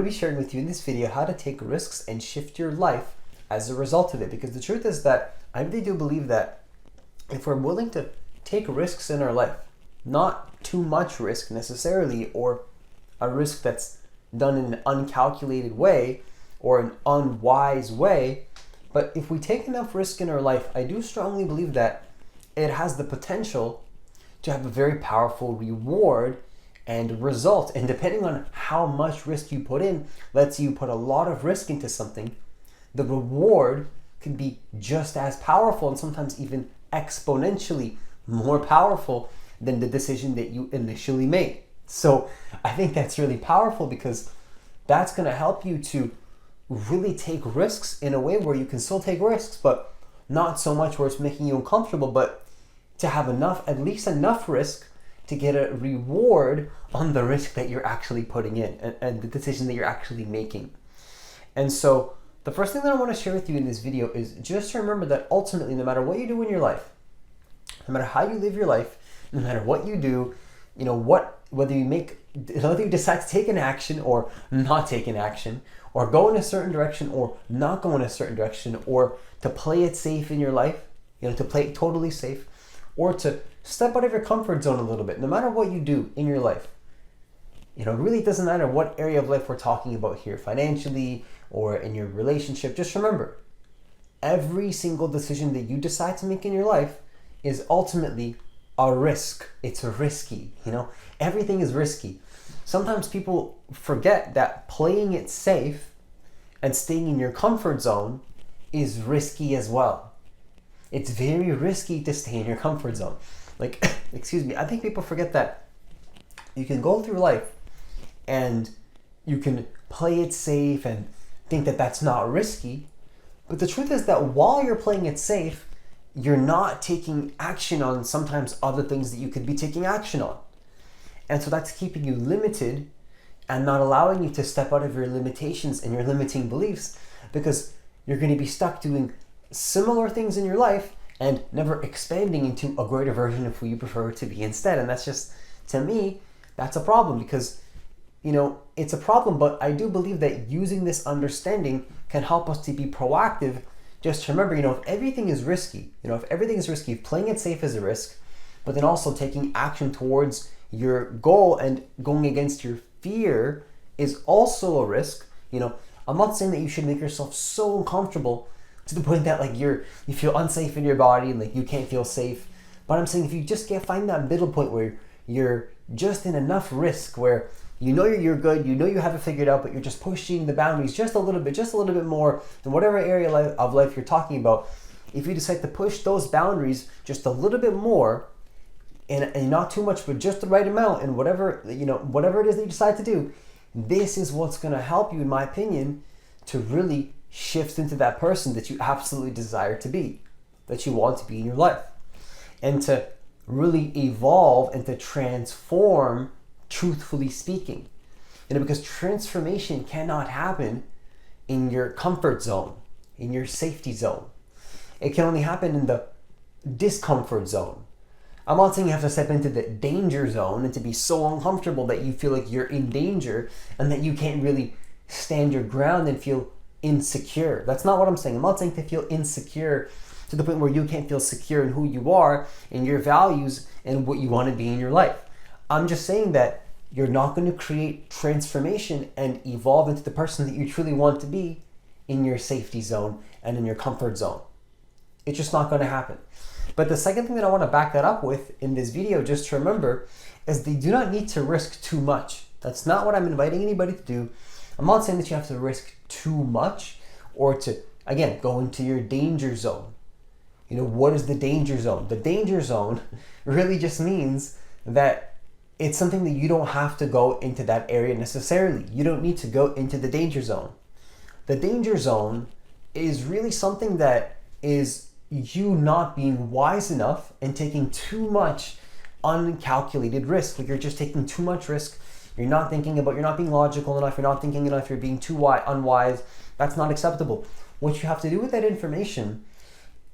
going to be sharing with you in this video how to take risks and shift your life as a result of it. Because the truth is that I really do believe that if we're willing to take risks in our life, not too much risk necessarily, or a risk that's done in an uncalculated way or an unwise way, but if we take enough risk in our life, I do strongly believe that it has the potential to have a very powerful reward and result. And depending on how much risk you put in, let's say you put a lot of risk into something, the reward could be just as powerful and sometimes even exponentially more powerful than the decision that you initially made. So I think that's really powerful because that's going to help you to really take risks in a way where you can still take risks, but not so much where it's making you uncomfortable, but to have enough, at least enough risk to get a reward on the risk that you're actually putting in and the decision that you're actually making. And so the first thing that I want to share with you in this video is just to remember that ultimately, no matter what you do in your life, no matter how you live your life, no matter what you do, whether you decide to take an action or not take an action, or go in a certain direction or not go in a certain direction, or to play it safe in your life, to play it totally safe, or to step out of your comfort zone a little bit, no matter what you do in your life, it really doesn't matter what area of life we're talking about here, financially or in your relationship. Just remember, every single decision that you decide to make in your life is ultimately a risk. It's risky, everything is risky. Sometimes people forget that playing it safe and staying in your comfort zone is risky as well. It's very risky to stay in your comfort zone. Excuse me, I think people forget that you can go through life and you can play it safe and think that that's not risky. But the truth is that while you're playing it safe, you're not taking action on sometimes other things that you could be taking action on. And so that's keeping you limited and not allowing you to step out of your limitations and your limiting beliefs, because you're going to be stuck doing similar things in your life and never expanding into a greater version of who you prefer to be instead. And that's just, to me, that's a problem because, it's a problem, but I do believe that using this understanding can help us to be proactive. Just remember, if everything is risky, if playing it safe is a risk, but then also taking action towards your goal and going against your fear is also a risk. I'm not saying that you should make yourself so uncomfortable to the point that you feel unsafe in your body and you can't feel safe. But I'm saying if you just can't find that middle point where you're just in enough risk where you're good, you have it figured out, but you're just pushing the boundaries just a little bit more than whatever area of life you're talking about. If you decide to push those boundaries just a little bit more, and not too much, but just the right amount, and whatever it is that you decide to do, this is what's going to help you, in my opinion, to really shift into that person that you absolutely desire to be, that you want to be in your life, and to really evolve and to transform, truthfully speaking. Because transformation cannot happen in your comfort zone, in your safety zone. It can only happen in the discomfort zone. I'm not saying you have to step into the danger zone and to be so uncomfortable that you feel like you're in danger and that you can't really stand your ground and feel insecure. That's not what I'm saying. I'm not saying to feel insecure to the point where you can't feel secure in who you are and your values and what you want to be in your life. I'm just saying that you're not going to create transformation and evolve into the person that you truly want to be in your safety zone and in your comfort zone. It's just not going to happen. But the second thing that I want to back that up with in this video, just to remember, is they do not need to risk too much. That's not what I'm inviting anybody to do. I'm not saying that you have to risk too much or to, again, go into your danger zone. What is the danger zone? The danger zone really just means that it's something that you don't have to go into that area necessarily. You don't need to go into the danger zone. The danger zone is really something that is you not being wise enough and taking too much uncalculated risk. You're just taking too much risk. You're not being logical enough. You're not thinking enough. You're being too unwise. That's not acceptable. What you have to do with that information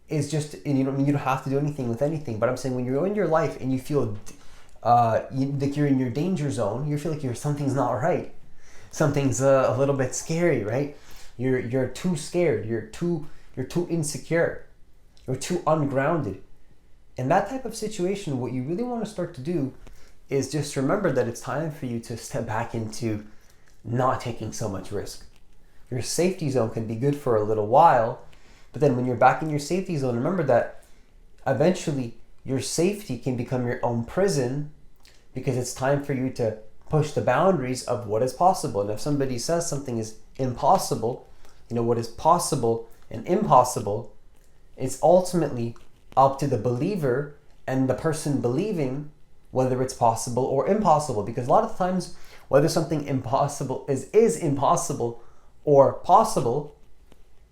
is just, and you don't have to do anything with anything, but I'm saying when you're in your life and you feel like you're in your danger zone, you feel like something's not right, something's a little bit scary, right? You're too scared. You're too insecure. You're too ungrounded. In that type of situation, what you really want to start to do is just remember that it's time for you to step back into not taking so much risk. Your safety zone can be good for a little while, but then when you're back in your safety zone, remember that eventually your safety can become your own prison, because it's time for you to push the boundaries of what is possible. And if somebody says something is impossible, what is possible and impossible, it's ultimately up to the believer and the person believing whether it's possible or impossible. Because a lot of times, whether something impossible is impossible or possible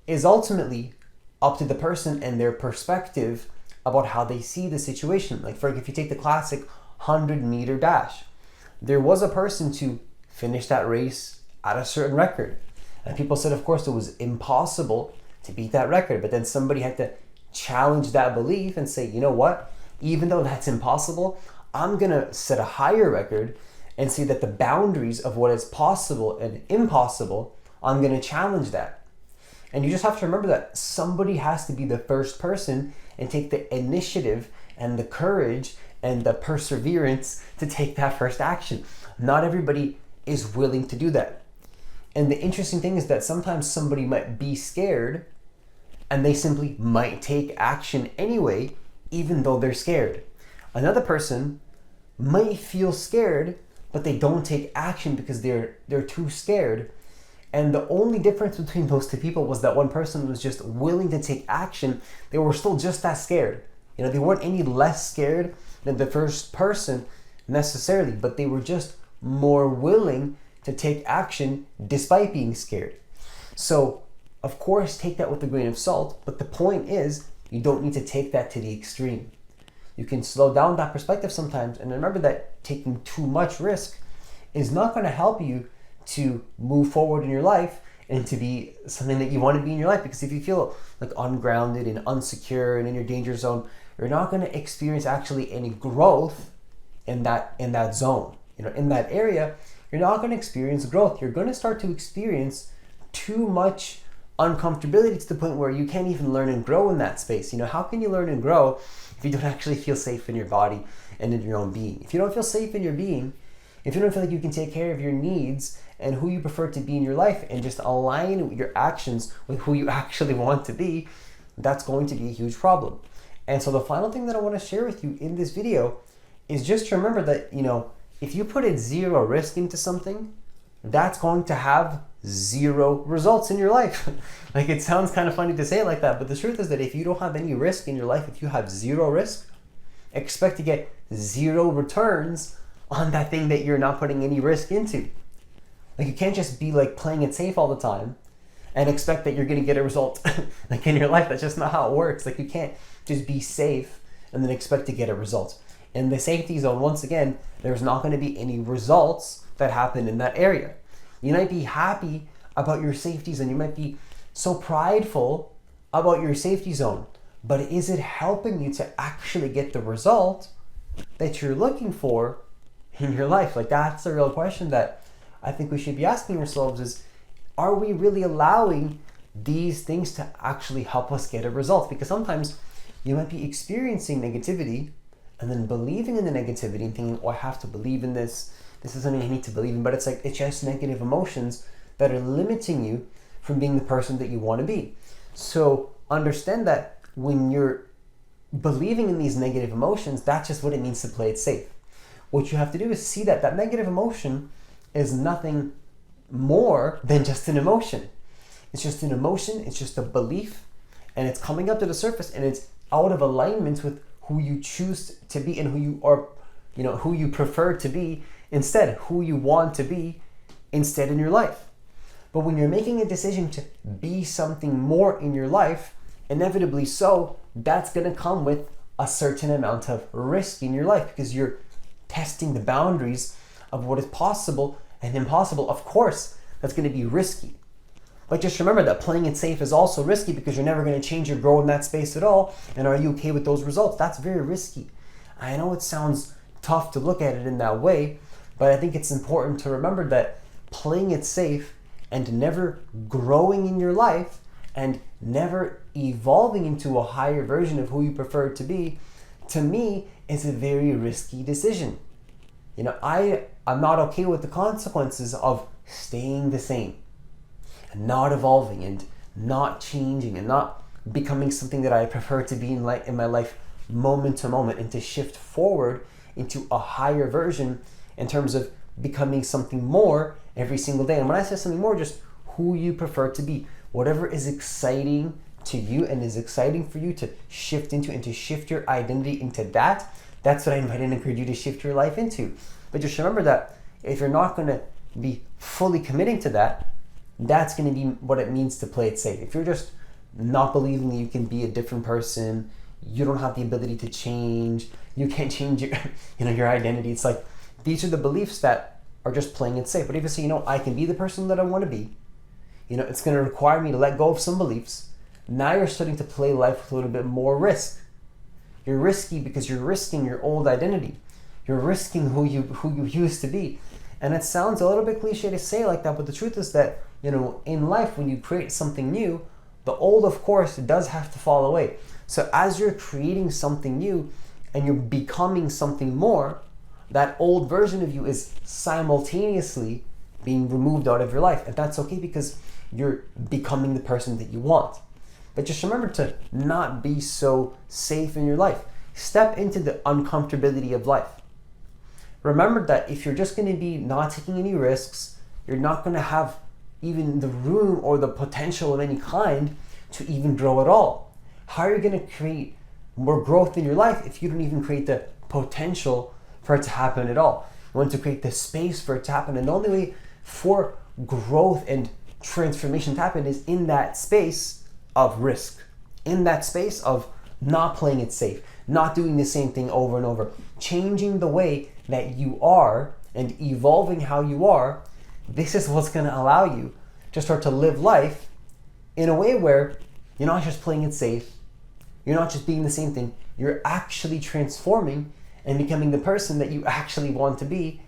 is ultimately up to the person and their perspective about how they see the situation. Like, if you take the classic 100-meter dash, there was a person to finish that race at a certain record. And people said, of course, it was impossible to beat that record. But then somebody had to challenge that belief and say, you know what? Even though that's impossible, I'm going to set a higher record and see that the boundaries of what is possible and impossible, I'm going to challenge that. And you just have to remember that somebody has to be the first person and take the initiative and the courage and the perseverance to take that first action. Not everybody is willing to do that. And the interesting thing is that sometimes somebody might be scared and they simply might take action anyway, even though they're scared. Another person might feel scared, but they don't take action because they're too scared. And the only difference between those two people was that one person was just willing to take action. They were still just that scared. They weren't any less scared than the first person necessarily, but they were just more willing to take action despite being scared. So, of course, take that with a grain of salt, but the point is, you don't need to take that to the extreme. You can slow down that perspective sometimes, and remember that taking too much risk is not going to help you to move forward in your life and to be something that you want to be in your life. Because if you feel like ungrounded and unsecure and in your danger zone, you're not going to experience actually any growth in that zone. In that area, you're not going to experience growth. You're going to start to experience too much uncomfortability to the point where you can't even learn and grow in that space. How can you learn and grow if you don't actually feel safe in your body and in your own being? If you don't feel safe in your being, if you don't feel like you can take care of your needs and who you prefer to be in your life and just align your actions with who you actually want to be, that's going to be a huge problem. And so the final thing that I want to share with you in this video is just to remember that, if you put in zero risk into something, that's going to have zero results in your life. Like, it sounds kind of funny to say it like that, but the truth is that if you don't have any risk in your life, if you have zero risk, expect to get zero returns on that thing that you're not putting any risk into. Like, you can't just be like playing it safe all the time and expect that you're going to get a result like in your life. That's just not how it works. Like, you can't just be safe and then expect to get a result. In the safety zone, once again, there's not going to be any results that happen in that area. You might be happy about your safety zone. You might be so prideful about your safety zone, but is it helping you to actually get the result that you're looking for in your life? Like, that's the real question that I think we should be asking ourselves is, are we really allowing these things to actually help us get a result? Because sometimes you might be experiencing negativity and then believing in the negativity and thinking, oh, I have to believe in this. This is something I need to believe in. But it's just negative emotions that are limiting you from being the person that you want to be. So understand that when you're believing in these negative emotions, that's just what it means to play it safe. What you have to do is see that that negative emotion is nothing more than just an emotion. It's just an emotion, it's just a belief, and it's coming up to the surface, and it's out of alignment with who you choose to be and who you are, who you prefer to be instead, who you want to be instead in your life. But when you're making a decision to be something more in your life, inevitably so, that's going to come with a certain amount of risk in your life, because you're testing the boundaries of what is possible and impossible. Of course, that's going to be risky. But just remember that playing it safe is also risky, because you're never going to change or grow in that space at all. And are you okay with those results? That's very risky. I know it sounds tough to look at it in that way, but I think it's important to remember that playing it safe and never growing in your life and never evolving into a higher version of who you prefer to be, to me, is a very risky decision. I'm not okay with the consequences of staying the same and not evolving and not changing and not becoming something that I prefer to be in my life moment to moment, and to shift forward into a higher version in terms of becoming something more every single day. And when I say something more, just who you prefer to be, whatever is exciting to you and is exciting for you to shift into and to shift your identity into that's what I invite and encourage you to shift your life into. But just remember that if you're not going to be fully committing to that, that's going to be what it means to play it safe. If you're just not believing that you can be a different person, you don't have the ability to change, you can't change your identity. It's like, these are the beliefs that are just playing it safe. But if you say, I can be the person that I want to be, it's going to require me to let go of some beliefs. Now you're starting to play life with a little bit more risk. You're risky because you're risking your old identity. You're risking who you used to be. And it sounds a little bit cliche to say like that, but the truth is that, in life, when you create something new, the old, of course, does have to fall away. So as you're creating something new and you're becoming something more, that old version of you is simultaneously being removed out of your life. And that's okay, because you're becoming the person that you want. But just remember to not be so safe in your life. Step into the uncomfortability of life. Remember that if you're just going to be not taking any risks, you're not going to have even the room or the potential of any kind to even grow at all. How are you going to create more growth in your life if you don't even create the potential for it to happen at all? You want to create the space for it to happen, and the only way for growth and transformation to happen is in that space of risk, in that space of not playing it safe, not doing the same thing over and over, changing the way that you are and evolving how you are. This is what's going to allow you to start to live life in a way where you're not just playing it safe, you're not just being the same thing, you're actually transforming and becoming the person that you actually want to be